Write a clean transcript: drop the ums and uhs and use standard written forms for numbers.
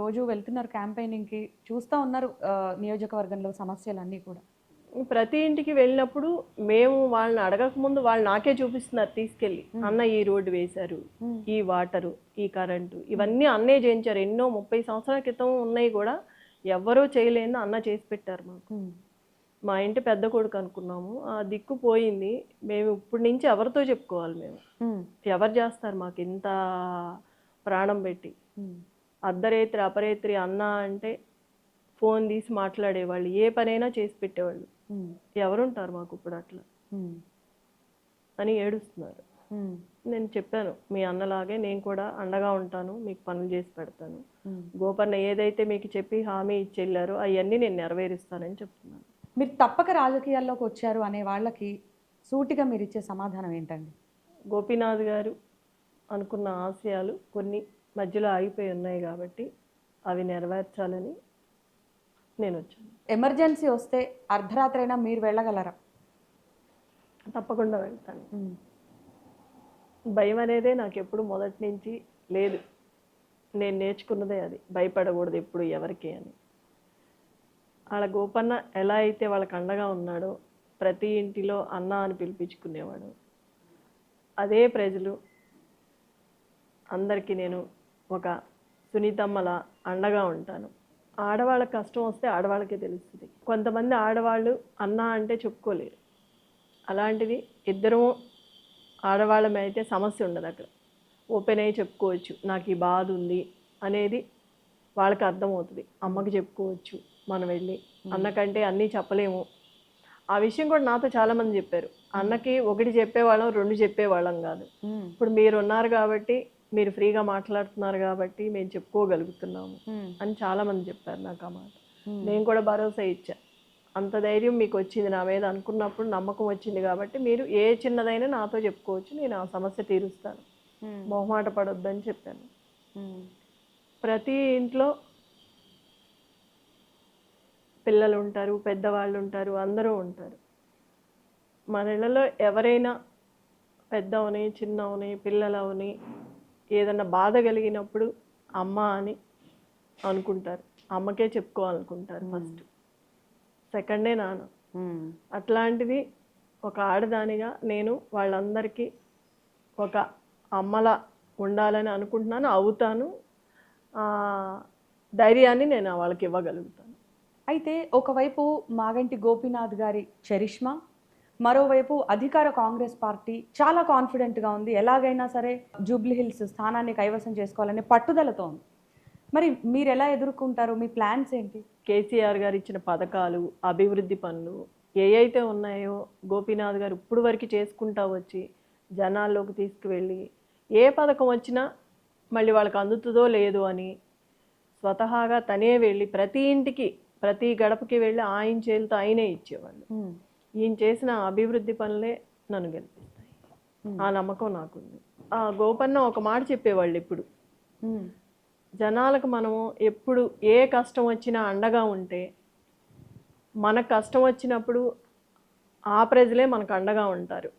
రోజు వెళ్తున్నారు క్యాంపెయినింగ్‌కి. చూస్తా ఉన్నారు నియోజకవర్గంలో సమస్యలన్నీ కూడా. ప్రతి ఇంటికి వెళ్ళినప్పుడు మేము వాళ్ళని అడగకముందు వాళ్ళు నాకే చూపిస్తున్నారు తీసుకెళ్ళి. అన్న ఈ రోడ్డు వేశారు, ఈ వాటరు, ఈ కరెంటు ఇవన్నీ అన్నే చేయించారు. ఎన్నో 30 సంవత్సరాల క్రితం ఉన్నాయి కూడా ఎవ్వరూ చేయలేని అన్న చేసి పెట్టారు మాకు. మా ఇంటి పెద్ద కొడుకు అనుకున్నాము, ఆ దిక్కు పోయింది. మేము ఇప్పటి నుంచి ఎవరితో చెప్పుకోవాలి మేము? ఎవరు చేస్తారు మాకు ఇంత ప్రాణం పెట్టి? అర్ధరేత్రి అపరేత్రి అన్న అంటే ఫోన్ తీసి మాట్లాడేవాళ్ళు, ఏ పనైనా చేసి పెట్టేవాళ్ళు. ఎవరుంటారు మాకు ఇప్పుడు అట్లా అని ఏడుస్తున్నారు. నేను చెప్పాను, మీ అన్నలాగే నేను కూడా అండగా ఉంటాను, మీకు పనులు చేసి పెడతాను. గోపన్న ఏదైతే మీకు చెప్పి హామీ ఇచ్చి వెళ్ళారో అవన్నీ నేను నెరవేరుస్తానని చెప్తున్నాను. మీరు తప్పక రాజకీయాల్లోకి వచ్చారు అనే వాళ్ళకి సూటిగా మీరు ఇచ్చే సమాధానం ఏంటండి? గోపీనాథ్ గారు అనుకున్న ఆశయాలు కొన్ని మధ్యలో ఆగిపోయి ఉన్నాయి కాబట్టి అవి నెరవేర్చాలని నేను వచ్చాను. ఎమర్జెన్సీ వస్తే అర్ధరాత్రి అయినా మీరు వెళ్ళగలరా? తప్పకుండా వెళ్తాను. భయం అనేదే నాకు ఎప్పుడు మొదటి నుంచి లేదు. నేను నేర్చుకున్నదే అది, భయపడకూడదు ఎప్పుడు ఎవరికి అని. వాళ్ళ గోపన్న ఎలా అయితే వాళ్ళకి అండగా ఉన్నాడో, ప్రతి ఇంటిలో అన్న అని పిలిపించుకునేవాడు, అదే ప్రజలు అందరికీ నేను ఒక సునీతమ్మలా అండగా ఉంటాను. ఆడవాళ్ళకి కష్టం వస్తే ఆడవాళ్ళకే తెలుస్తుంది. కొంతమంది ఆడవాళ్ళు అన్న అంటే చెప్పుకోలేరు. అలాంటిది ఇద్దరం ఆడవాళ్ళమే అయితే సమస్య ఉండదు. అక్కడ ఓపెన్ అయ్యి చెప్పుకోవచ్చు, నాకు ఈ బాధ ఉంది అనేది వాళ్ళకి అర్థమవుతుంది. అమ్మకి చెప్పుకోవచ్చు మనం వెళ్ళి. అన్నకంటే అన్నీ చెప్పలేము. ఆ విషయం కూడా నాతో చాలామంది చెప్పారు. అన్నకి ఒకటి చెప్పేవాళ్ళం, రెండు చెప్పేవాళ్ళం కాదు. ఇప్పుడు మీరు ఉన్నారు కాబట్టి, మీరు ఫ్రీగా మాట్లాడుతున్నారు కాబట్టి మేము చెప్పుకోగలుగుతున్నాము అని చాలామంది చెప్పారు నాకు ఆ మాట. నేను కూడా భరోసా ఇచ్చా. అంత ధైర్యం మీకు వచ్చింది నా మీద అనుకున్నప్పుడు, నమ్మకం వచ్చింది కాబట్టి మీరు ఏ చిన్నదైనా నాతో చెప్పుకోవచ్చు, నేను ఆ సమస్య తీరుస్తాను, మొహమాట పడొద్దని చెప్పాను. ప్రతి ఇంట్లో పిల్లలు ఉంటారు, పెద్దవాళ్ళు ఉంటారు, అందరూ ఉంటారు. మన ఇళ్ళలో ఎవరైనా పెద్దవని, చిన్నవని, పిల్లలవని ఏదన్నా బాధ కలిగినప్పుడు అమ్మ అని అనుకుంటారు. అమ్మకే చెప్పుకోవాలనుకుంటారు ఫస్ట్, సెకండే నాన్న. అట్లాంటిది ఒక ఆడదానిగా నేను వాళ్ళందరికీ ఒక అమ్మలా ఉండాలని అనుకుంటున్నాను, అవుతాను. ధైర్యాన్ని నేను వాళ్ళకి ఇవ్వగలుగుతాను. అయితే ఒకవైపు మాగంటి గోపీనాథ్ గారి చరిష్మా, మరోవైపు అధికార కాంగ్రెస్ పార్టీ చాలా కాన్ఫిడెంట్గా ఉంది, ఎలాగైనా సరే జూబ్లీ హిల్స్ స్థానాన్ని కైవసం చేసుకోవాలనే పట్టుదలతో ఉంది. మరి మీరు ఎలా ఎదుర్కొంటారు? మీ ప్లాన్స్ ఏంటి? కేసీఆర్ గారు ఇచ్చిన పథకాలు, అభివృద్ధి పనులు ఏవైతే ఉన్నాయో గోపీనాథ్ గారు ఇప్పుడు వరకు చేసుకుంటా వచ్చి జనాల్లోకి తీసుకువెళ్ళి, ఏ పథకం వచ్చినా మళ్ళీ వాళ్ళకి అందుతుందో లేదో అని స్వతహాగా తనే వెళ్ళి ప్రతి ఇంటికి, ప్రతి గడపకి వెళ్ళి ఆయన చేతులతో ఆయనే ఇచ్చేవాళ్ళు. ఈయన చేసిన అభివృద్ధి పనులే నన్ను గెలిపిస్తాయి, ఆ నమ్మకం నాకుంది. ఆ గోపన్న ఒక మాట చెప్పేవాళ్ళు ఇప్పుడు, జనాలకు మనము ఎప్పుడు ఏ కష్టం వచ్చినా అండగా ఉంటే, మనకు కష్టం వచ్చినప్పుడు ఆ ప్రజలే మనకు అండగా ఉంటారు.